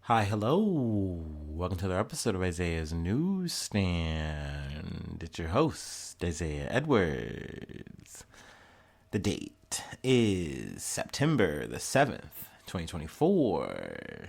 Hi, hello. Welcome to another episode of Isaiah's Newsstand. It's your host, Isaiah Edwards. The date is September the 7th, 2024.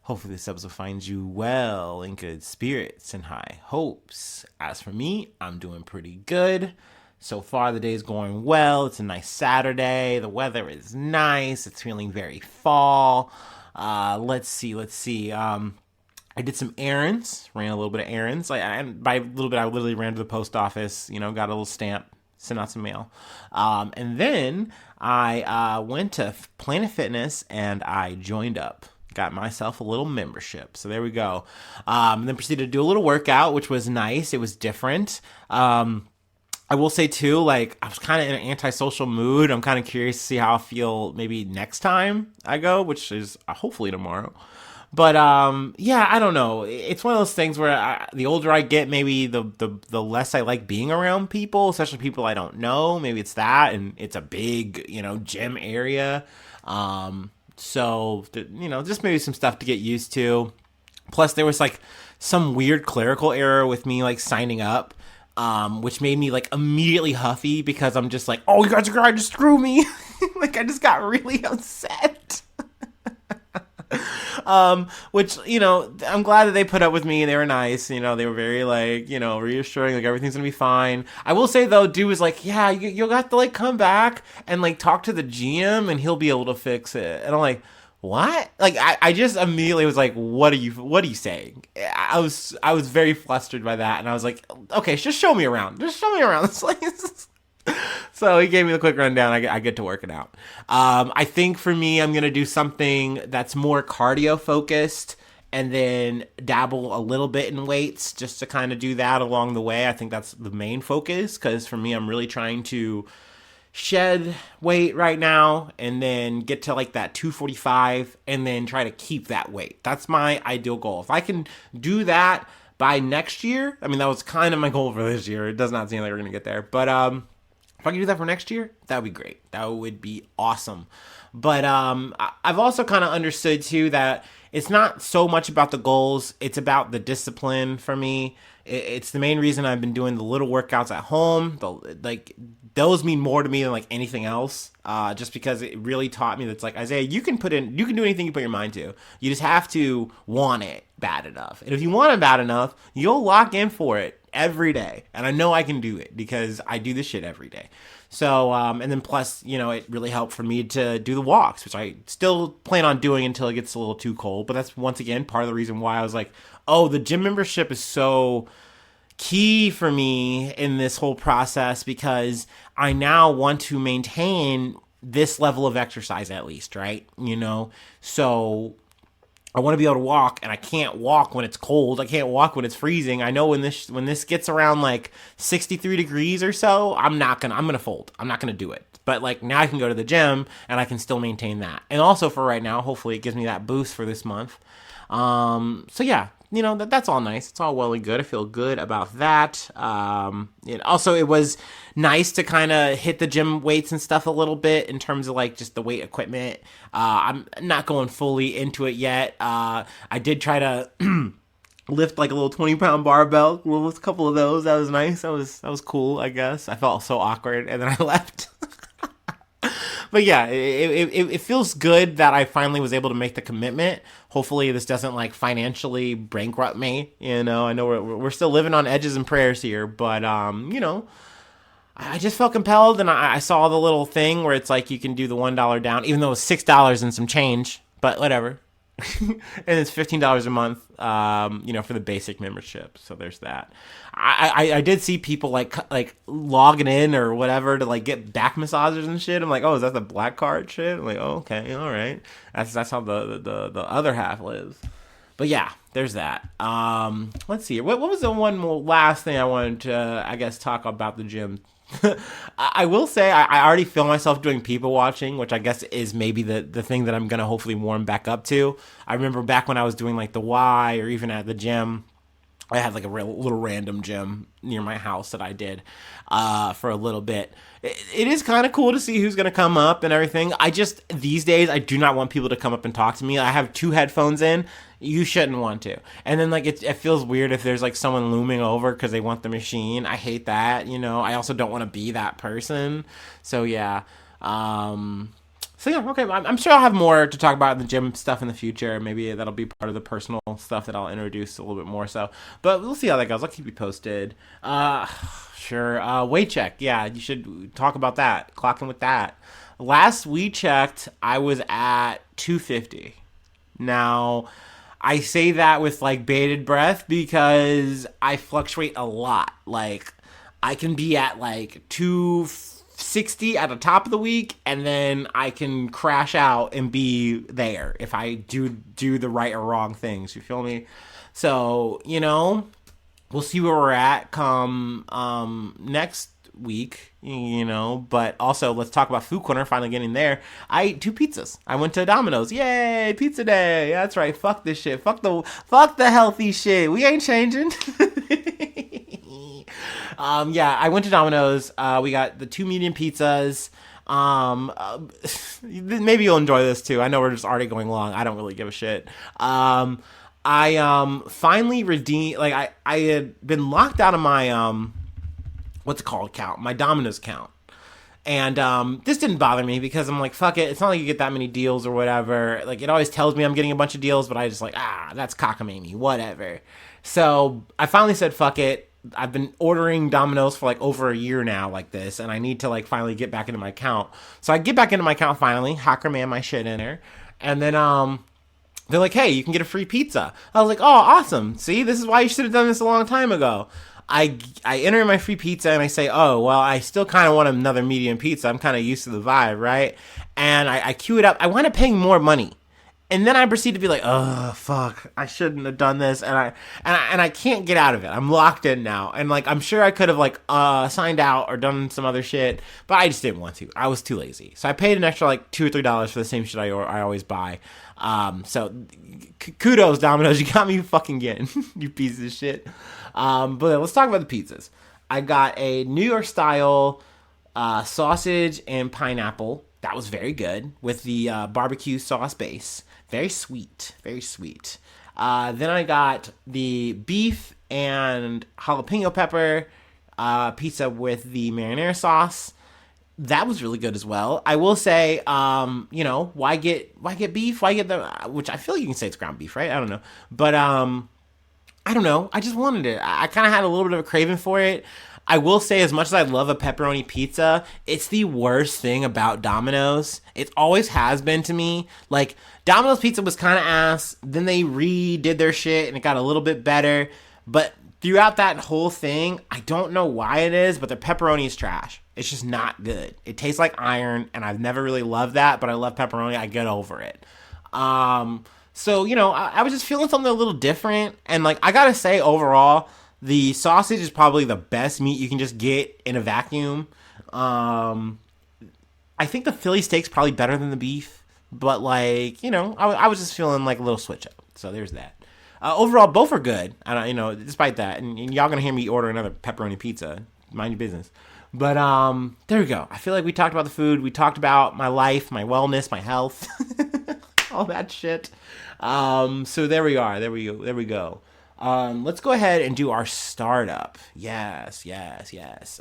Hopefully this episode finds you well, in good spirits and high hopes. As for me, I'm doing pretty good. So far, the day is going well. It's a nice Saturday. The weather is nice. It's feeling very fall. Let's see. I did some errands, ran a little bit of errands. By a little bit, I literally ran to the post office, got a little stamp, sent out some mail. And then I went to Planet Fitness and I joined up. Got myself a little membership. So there we go. Then proceeded to do a little workout, which was nice. It was different. I will say too, I was kind of in an antisocial mood. I'm kind of curious to see how I feel maybe next time I go, which is hopefully tomorrow. But yeah, I don't know. It's one of those things where the older I get, maybe the less I like being around people, especially people I don't know. Maybe it's that, and it's a big gym area. So just maybe some stuff to get used to. Plus, there was some weird clerical error with me signing up. Which made me immediately huffy because I'm just oh, you guys are going to screw me. I just got really upset. Which, I'm glad that they put up with me. They were nice. They were very reassuring, everything's going to be fine. I will say though, dude was yeah, you'll have to come back and talk to the GM and he'll be able to fix it. And I'm like, what? I just immediately was what are you saying? I was very flustered by that, and I was okay, just show me around. Just show me around this place. So he gave me the quick rundown. I get to work it out. I think for me, I'm gonna do something that's more cardio focused, and then dabble a little bit in weights just to kind of do that along the way. I think that's the main focus, because for me, I'm really trying to shed weight right now and then get to that 245 and then try to keep that weight. That's my ideal goal. If I can do that by next year, that was kind of my goal for this year. It does not seem like we're going to get there. But if I can do that for next year, that would be great. That would be awesome. But I've also kind of understood too that it's not so much about the goals. It's about the discipline for me. It's the main reason I've been doing the little workouts at home. Those mean more to me than anything else. Just because it really taught me that it's Isaiah, you can do anything you put your mind to. You just have to want it bad enough. And if you want it bad enough, you'll lock in for it every day. And I know I can do it because I do this shit every day. So, and then plus, it really helped for me to do the walks, which I still plan on doing until it gets a little too cold. But that's once again part of the reason why I was oh, the gym membership is so key for me in this whole process, because I now want to maintain this level of exercise at least, right? So I want to be able to walk, and I can't walk when it's cold. I can't walk when it's freezing. I know when this gets around 63 degrees or so, I'm gonna fold. I'm not gonna do it. But now I can go to the gym and I can still maintain that. And also for right now, hopefully it gives me that boost for this month. So yeah, that's all nice. It's all well and good. I feel good about that. It was nice to kind of hit the gym weights and stuff a little bit in terms of just the weight equipment. I'm not going fully into it yet. I did try to lift a little 20-pound barbell. We'll lift a couple of those. That was nice. That was cool, I guess. I felt so awkward, and then I left. But yeah, it feels good that I finally was able to make the commitment. Hopefully this doesn't financially bankrupt me. I know we're still living on edges and prayers here, but I just felt compelled, and I saw the little thing where it's you can do the $1 down, even though it's $6 and some change, but whatever. And it's $15 a month, for the basic membership. So there's that. I did see people logging in or whatever to get back massages and shit. I'm oh, is that the black card shit? I'm oh, okay, all right. That's how the other half lives. But yeah, there's that. Let's see. What was the one last thing I wanted to, I guess, talk about the gym? I will say I already feel myself doing people watching, which I guess is maybe the thing that I'm going to hopefully warm back up to. I remember back when I was doing the Y or even at the gym, I had like a real little random gym near my house that I did for a little bit. It is kind of cool to see who's going to come up and everything. I just, these days, I do not want people to come up and talk to me. I have two headphones in. You shouldn't want to. And then, like, it feels weird if there's, like, someone looming over because they want the machine. I hate that, you know. I also don't want to be that person. So, yeah. So yeah, okay. I'm sure I'll have more to talk about in the gym stuff in the future. Maybe that'll be part of the personal stuff that I'll introduce a little bit more. So, but we'll see how that goes. I'll keep you posted. Sure. Weight check. Yeah, you should talk about that. Clocking with that. Last we checked, I was at 250. Now, I say that with like bated breath because I fluctuate a lot. Like, I can be at like 260 at the top of the week, and then I can crash out and be there if I do the right or wrong things. You feel me? So, you know, we'll see where we're at come next week, you know. But also, let's talk about Food Corner. Finally getting there. I ate 2 pizzas. I went to Domino's. Yay, pizza day! That's right. Fuck this shit. Fuck the healthy shit. We ain't changing. Yeah, I went to Domino's. We got the 2 medium pizzas. Maybe you'll enjoy this too. I know we're just already going long. I don't really give a shit. I finally redeemed. Like I had been locked out of my what's it called account, my Domino's account. And this didn't bother me because I'm like, fuck it. It's not like you get that many deals or whatever. Like, it always tells me I'm getting a bunch of deals, but I just like, that's cockamamie, whatever. So I finally said, fuck it. I've been ordering Domino's for like over a year now like this, and I need to like finally get back into my account. So I get back into my account finally, hacker man my shit in there. And then they're like, hey, you can get a free pizza. I was like, oh, awesome. See, this is why you should have done this a long time ago. I enter my free pizza and I say, oh, well, I still kind of want another medium pizza. I'm kind of used to the vibe, right? And I queue it up. I wind up paying more money. And then I proceed to be like, oh, fuck, I shouldn't have done this. And I can't get out of it. I'm locked in now. And like, I'm sure I could have like signed out or done some other shit, but I just didn't want to. I was too lazy. So I paid an extra like $2 or $3 for the same shit I always buy. So kudos, Domino's. You got me fucking getting, you piece of shit. But let's talk about the pizzas. I got a New York style sausage and pineapple. That was very good with the barbecue sauce base. Very sweet. Very sweet. Then I got the beef and jalapeno pepper pizza with the marinara sauce. That was really good as well. I will say, you know, why get beef? Why get the, which I feel like you can say it's ground beef, right? I don't know. But I don't know. I just wanted it. I kind of had a little bit of a craving for it. I will say, as much as I love a pepperoni pizza, it's the worst thing about Domino's. It always has been to me. Like, Domino's pizza was kind of ass. Then they redid their shit and it got a little bit better. But throughout that whole thing, I don't know why it is, but their pepperoni is trash. It's just not good. It tastes like iron, and I've never really loved that, but I love pepperoni. I get over it. So, you know, I was just feeling something a little different. And, like, I gotta say, overall, the sausage is probably the best meat you can just get in a vacuum. I think the Philly steak's probably better than the beef. But, like, you know, I was just feeling like a little switch up. So there's that. Overall, both are good. You know, despite that. And y'all gonna hear me order another pepperoni pizza. Mind your business. But there we go. I feel like we talked about the food. We talked about my life, my wellness, my health. All that shit. So there we are. There we go. Let's go ahead and do our startup. Yes.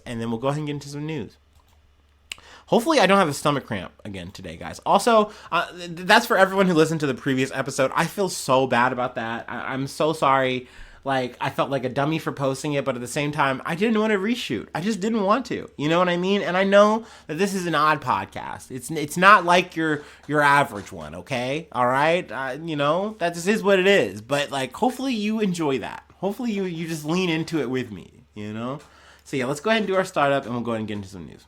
And then we'll go ahead and get into some news. Hopefully I don't have a stomach cramp again today, guys. Also, that's for everyone who listened to the previous episode. I feel so bad about that. I'm so sorry. Like, I felt like a dummy for posting it, but at the same time, I didn't want to reshoot. I just didn't want to. You know what I mean? And I know that this is an odd podcast. It's not like your average one, okay? All right? You know, that just is what it is. But, like, hopefully you enjoy that. Hopefully you just lean into it with me, you know? So, yeah, let's go ahead and do our startup, and we'll go ahead and get into some news.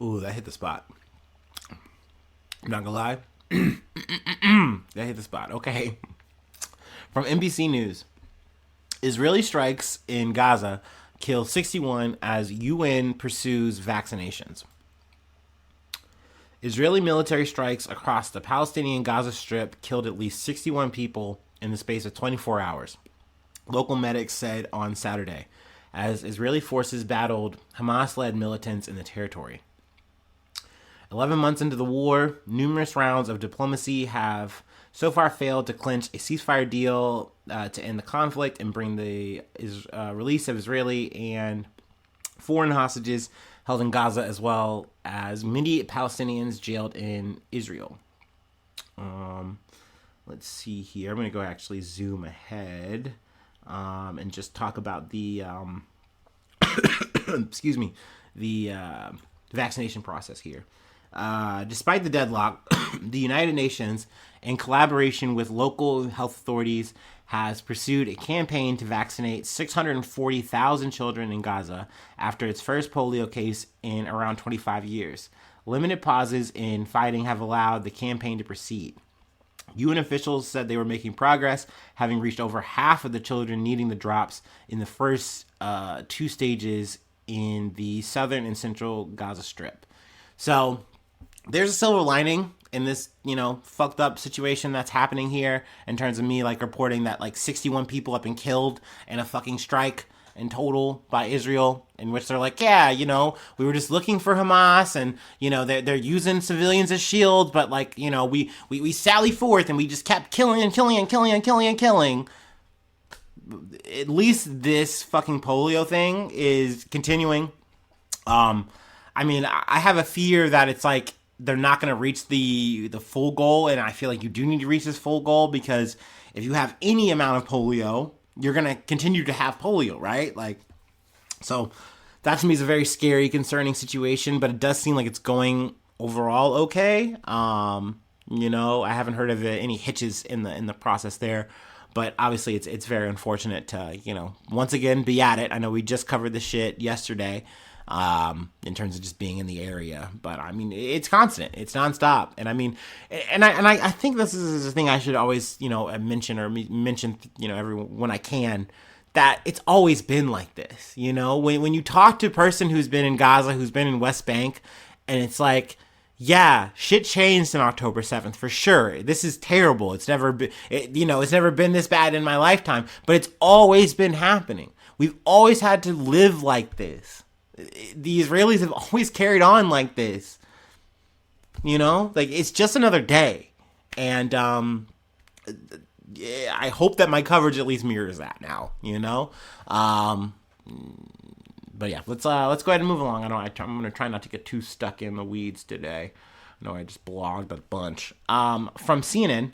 Ooh, that hit the spot. I'm not gonna lie. I hit the spot. Okay. From NBC News. Israeli strikes in Gaza kill 61 as UN pursues vaccinations. Israeli military strikes across the Palestinian Gaza Strip killed at least 61 people in the space of 24 hours, local medics said on Saturday, as Israeli forces battled Hamas-led militants in the territory. 11 months into the war, numerous rounds of diplomacy have so far failed to clinch a ceasefire deal to end the conflict and bring the release of Israeli and foreign hostages held in Gaza, as well as many Palestinians jailed in Israel. Let's see here. I'm going to go actually zoom ahead and just talk about the excuse me, the vaccination process here. Despite the deadlock, the United Nations, in collaboration with local health authorities, has pursued a campaign to vaccinate 640,000 children in Gaza after its first polio case in around 25 years. Limited pauses in fighting have allowed the campaign to proceed. UN officials said they were making progress, having reached over half of the children needing the drops in the first two stages in the southern and central Gaza Strip. So there's a silver lining in this, fucked up situation that's happening here in terms of me, reporting that, 61 people have been killed in a fucking strike in total by Israel, in which they're like, yeah, we were just looking for Hamas and, they're using civilians as shields, but, we sally forth and we just kept killing and killing and killing and killing and killing. At least this fucking polio thing is continuing. I have a fear that it's they're not going to reach the full goal, and I feel like you do need to reach this full goal, because if you have any amount of polio, you're going to continue to have polio, right? So that to me is a very scary, concerning situation, but it does seem like it's going overall okay. I haven't heard of any hitches in the process there, but obviously it's very unfortunate to, once again be at it. I know we just covered this shit yesterday, in terms of just being in the area, but it's constant, it's nonstop, and I think this is the thing I should always mention everyone when I can, that it's always been like this. When you talk to a person who's been in Gaza, who's been in West Bank, and it's yeah, shit changed on October 7th for sure. This is terrible. It's never been, it's never been this bad in my lifetime, but it's always been happening. We've always had to live like this. The Israelis have always carried on like this. It's just another day. And I hope that my coverage at least mirrors that now, But yeah, let's go ahead and move along. I'm going to try not to get too stuck in the weeds today. I know I just blogged a bunch. From CNN,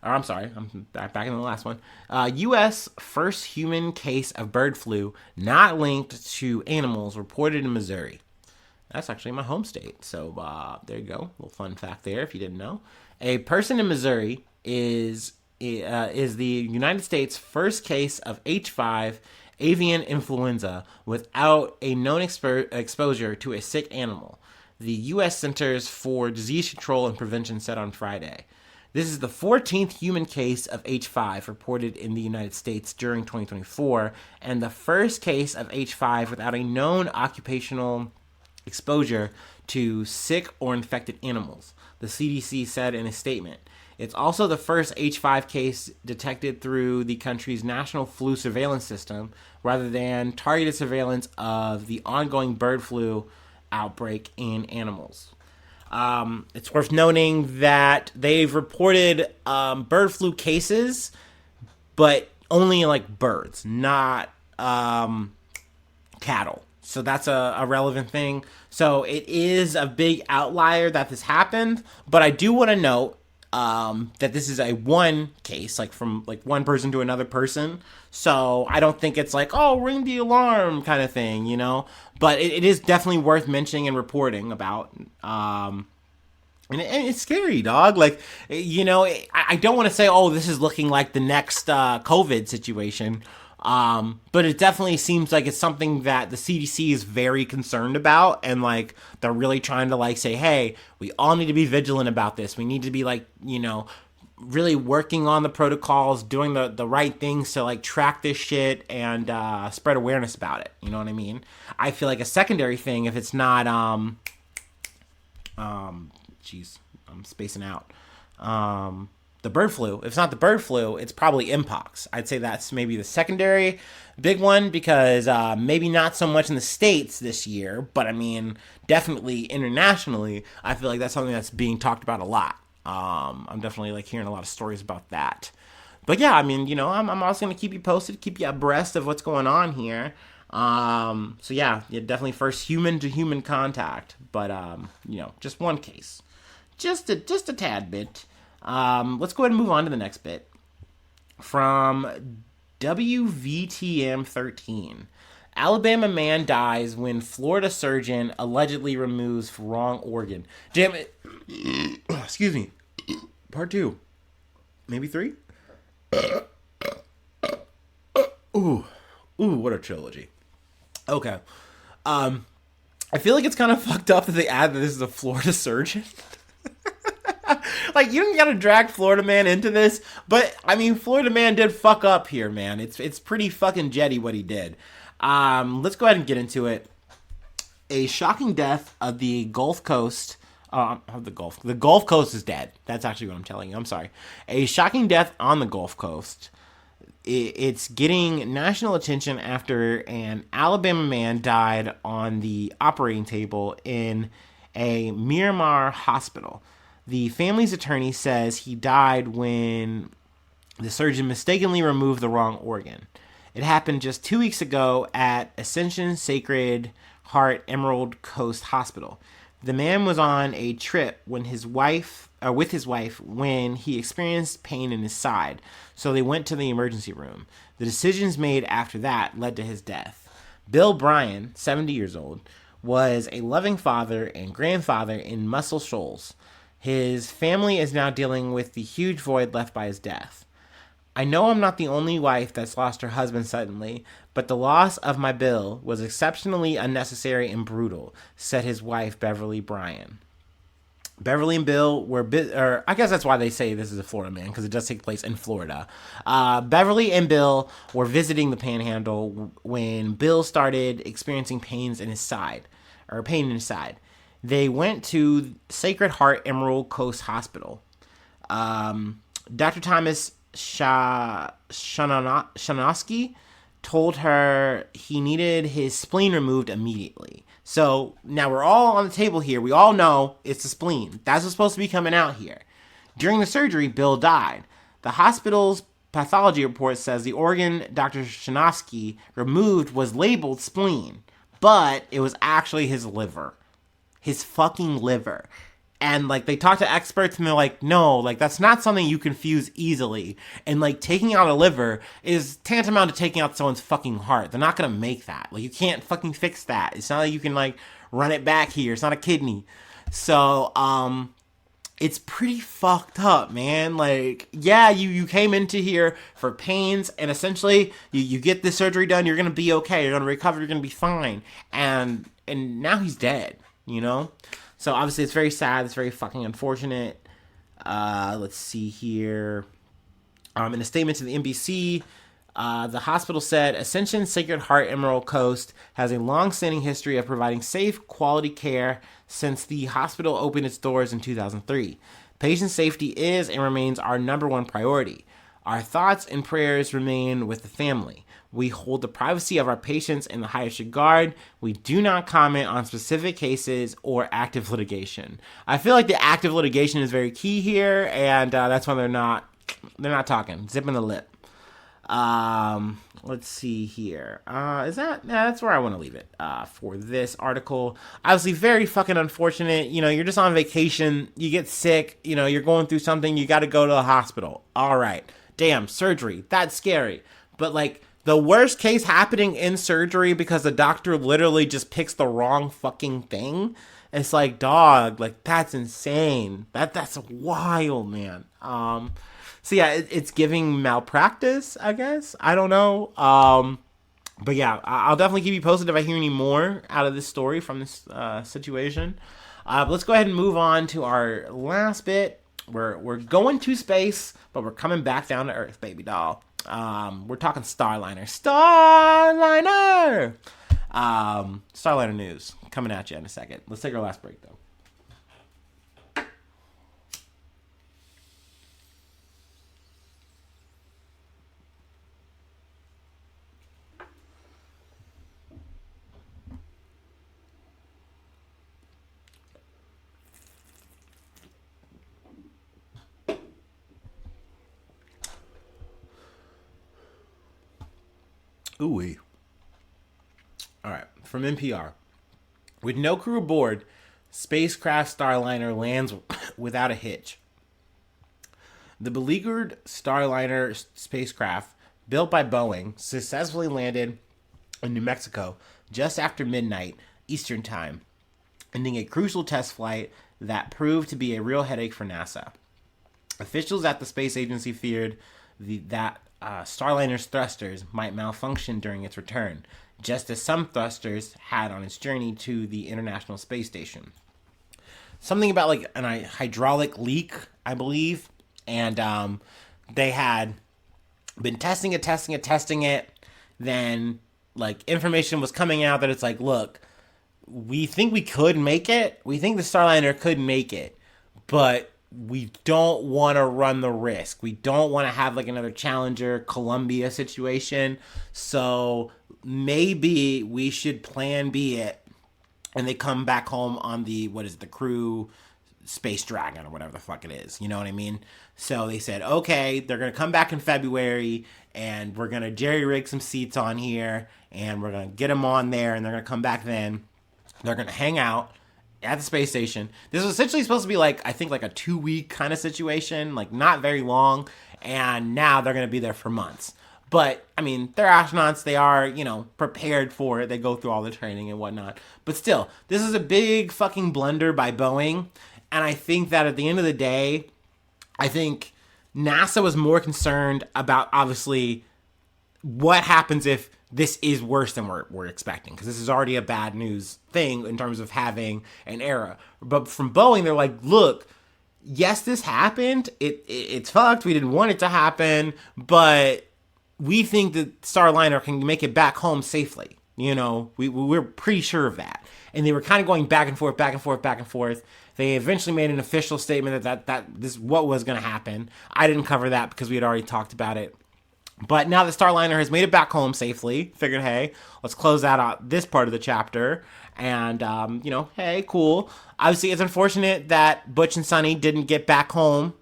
I'm back in the last one. U.S. first human case of bird flu not linked to animals reported in Missouri. That's actually my home state. So there you go. A little fun fact there if you didn't know. A person in Missouri is the United States' first case of H5 avian influenza without a known exposure to a sick animal, the U.S. Centers for Disease Control and Prevention said on Friday. This is the 14th human case of H5 reported in the United States during 2024, and the first case of H5 without a known occupational exposure to sick or infected animals, the CDC said in a statement. It's also the first H5 case detected through the country's national flu surveillance system, rather than targeted surveillance of the ongoing bird flu outbreak in animals. It's worth noting that they've reported bird flu cases, but only birds, not cattle. So that's a relevant thing. So it is a big outlier that this happened, but I do want to note that this is a one case, from one person to another person. So I don't think it's ring the alarm kind of thing, But it is definitely worth mentioning and reporting about. And it's scary, dog. I don't want to say, this is looking like the next COVID situation. But it definitely seems like it's something that the CDC is very concerned about, and like they're really trying to like say, hey, we all need to be vigilant about this. We need to be like, really working on the protocols, doing the right things to like track this shit and spread awareness about it. You know what I mean? I feel like a secondary thing, if it's not jeez, I'm spacing out. The bird flu. If it's not the bird flu, it's probably mpox. I'd say that's maybe the secondary big one, because maybe not so much in the States this year, but I mean, definitely internationally, I feel like that's something that's being talked about a lot. I'm definitely like hearing a lot of stories about that. But yeah, I mean, I'm also going to keep you posted, keep you abreast of what's going on here. So yeah, definitely first human to human contact, but just one case. Just a tad bit. Let's go ahead and move on to the next bit. From WVTM 13. Alabama man dies when Florida surgeon allegedly removes wrong organ. Damn it. Excuse me. Part 2. Maybe 3? Ooh, what a trilogy. Okay. I feel like it's kind of fucked up that they add that this is a Florida surgeon. Like, you don't gotta drag Florida man into this, but I mean, Florida man did fuck up here, man. It's pretty fucking jetty what he did. Let's go ahead and get into it. A shocking death of the Gulf Coast. The Gulf Coast is dead. That's actually what I'm telling you. I'm sorry. A shocking death on the Gulf Coast. It's getting national attention after an Alabama man died on the operating table in a Miramar hospital. The family's attorney says he died when the surgeon mistakenly removed the wrong organ. It happened just 2 weeks ago at Ascension Sacred Heart Emerald Coast Hospital. The man was on a trip with his wife when he experienced pain in his side, so they went to the emergency room. The decisions made after that led to his death. Bill Bryan, 70 years old, was a loving father and grandfather in Muscle Shoals. His family is now dealing with the huge void left by his death. I know I'm not the only wife that's lost her husband suddenly, but the loss of my Bill was exceptionally unnecessary and brutal, said his wife, Beverly Bryan. Beverly and Bill were, I guess that's why they say this is a Florida man, because it does take place in Florida. Beverly and Bill were visiting the Panhandle when Bill started experiencing pain in his side. They went to Sacred Heart Emerald Coast Hospital. Dr. Thomas Shanowski told her he needed his spleen removed immediately. So now we're all on the table here. We all know it's the spleen. That's what's supposed to be coming out here. During the surgery, Bill died. The hospital's pathology report says the organ Dr. Shanowski removed was labeled spleen, but it was actually his liver. His fucking liver. And, like, they talk to experts and they're like, no, like, that's not something you confuse easily. And, like, taking out a liver is tantamount to taking out someone's fucking heart. They're not gonna make that. Like, you can't fucking fix that. It's not like you can, like, run it back here. It's not a kidney. So, it's pretty fucked up, man. Like, yeah, you came into here for pains, and essentially, you get this surgery done, you're gonna be okay. You're gonna recover, you're gonna be fine. And now he's dead. So obviously it's very sad. It's very fucking unfortunate. Let's see here. In a statement to the NBC, the hospital said Ascension Sacred Heart Emerald Coast has a long-standing history of providing safe, quality care since the hospital opened its doors in 2003. Patient safety is and remains our number one priority. Our thoughts and prayers remain with the family. We hold the privacy of our patients in the highest regard. We do not comment on specific cases or active litigation. I feel like the active litigation is very key here, and that's why they're not talking, zipping the lip. Let's see here. That's where I want to leave it for this article. Obviously, very fucking unfortunate. You're just on vacation. You get sick. You're going through something. You got to go to the hospital. All right. Damn, surgery. That's scary. But, like, the worst case happening in surgery because the doctor literally just picks the wrong fucking thing. It's like, dog, like, that's insane. That's wild, man. So yeah, it's giving malpractice, I guess. I don't know. But yeah, I'll definitely keep you posted if I hear any more out of this story from this situation. Let's go ahead and move on to our last bit. We're going to space, but we're coming back down to Earth, baby doll. We're talking Starliner. Starliner! Starliner news coming at you in a second. Let's take our last break, though. Ooh. All right, from NPR. With no crew aboard, spacecraft Starliner lands without a hitch. The beleaguered Starliner spacecraft, built by Boeing, successfully landed in New Mexico just after midnight Eastern Time, ending a crucial test flight that proved to be a real headache for NASA. Officials at the space agency feared that Starliner's thrusters might malfunction during its return, just as some thrusters had on its journey to the International Space Station. Something about like a hydraulic leak, I believe, and they had been testing it. Then like information was coming out that it's like, look, we think we could make it. We think the Starliner could make it, but we don't want to run the risk. We don't want to have like another Challenger Columbia situation. So maybe we should plan B it. And they come back home on the Crew Space Dragon or whatever the fuck it is. You know what I mean? So they said, okay, they're going to come back in February and we're going to jerry rig some seats on here and we're going to get them on there and they're going to come back then. They're going to hang out at the space station. This was essentially supposed to be like, I think like a 2-week kind of situation, like not very long. And now they're going to be there for months. But, I mean, they're astronauts. They are, prepared for it. They go through all the training and whatnot. But still, this is a big fucking blunder by Boeing. And I think that at the end of the day, I think NASA was more concerned about, obviously, what happens if this is worse than we're expecting. Because this is already a bad news thing in terms of having an error. But from Boeing, they're like, look, yes, this happened. It's fucked. We didn't want it to happen. But we think that Starliner can make it back home safely. We're pretty sure of that. And they were kind of going back and forth. They eventually made an official statement that this is what was going to happen. I didn't cover that because we had already talked about it. But now the Starliner has made it back home safely. Figured, hey, let's close out this part of the chapter. And, hey, cool. Obviously, it's unfortunate that Butch and Sonny didn't get back home,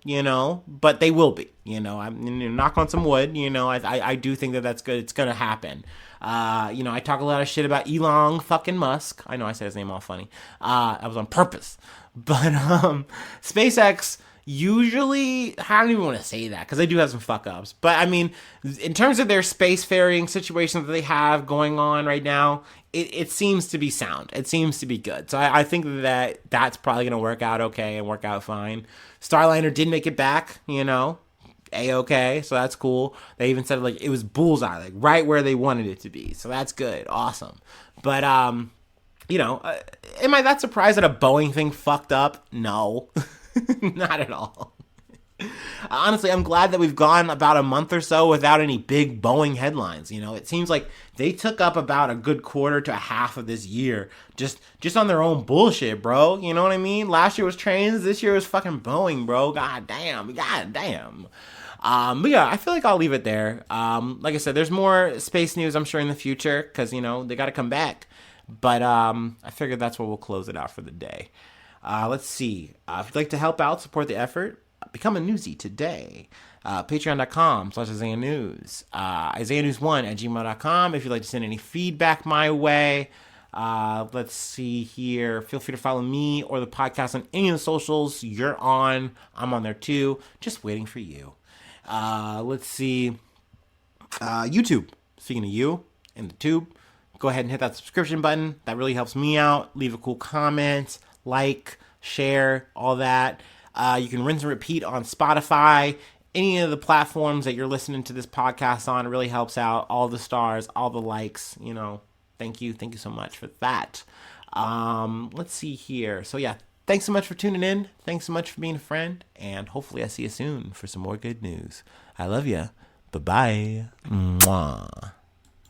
but they will be. I'm knock on some wood. I do think that that's good. It's going to happen. I talk a lot of shit about Elon fucking Musk. I know I said his name all funny. That was on purpose. But SpaceX usually, I don't even want to say that because they do have some fuck ups. But I mean, in terms of their spacefaring situation that they have going on right now, it seems to be sound. It seems to be good. So I think that's probably going to work out okay and work out fine. Starliner did make it back, A-okay, so that's cool. They even said like it was bullseye, like right where they wanted it to be. So that's good. Awesome. But am I that surprised that a Boeing thing fucked up? No. Not at all. Honestly, I'm glad that we've gone about a month or so without any big Boeing headlines. It seems like they took up about a good quarter to a half of this year just on their own bullshit, bro. You know what I mean? Last year was trains, this year was fucking Boeing, bro. God damn. But yeah, I feel like I'll leave it there. Like I said, there's more space news, I'm sure, in the future because, they got to come back. But I figured that's where we'll close it out for the day. Let's see. If you'd like to help out, support the effort, become a newsie today. Patreon.com/Isaiah News. IsaiahNews1@gmail.com if you'd like to send any feedback my way. Let's see here. Feel free to follow me or the podcast on any of the socials you're on. I'm on there too. Just waiting for you. Let's see. YouTube. Speaking of you and the tube, go ahead and hit that subscription button. That really helps me out. Leave a cool comment, like, share, all that. You can rinse and repeat on Spotify any of the platforms that you're listening to this podcast on. It really helps out. All the stars, all the likes, thank you so much for that. Let's see here. So yeah, thanks so much for tuning in. Thanks so much for being a friend, and hopefully I see you soon for some more good news. I love you. Bye-bye. Mwah.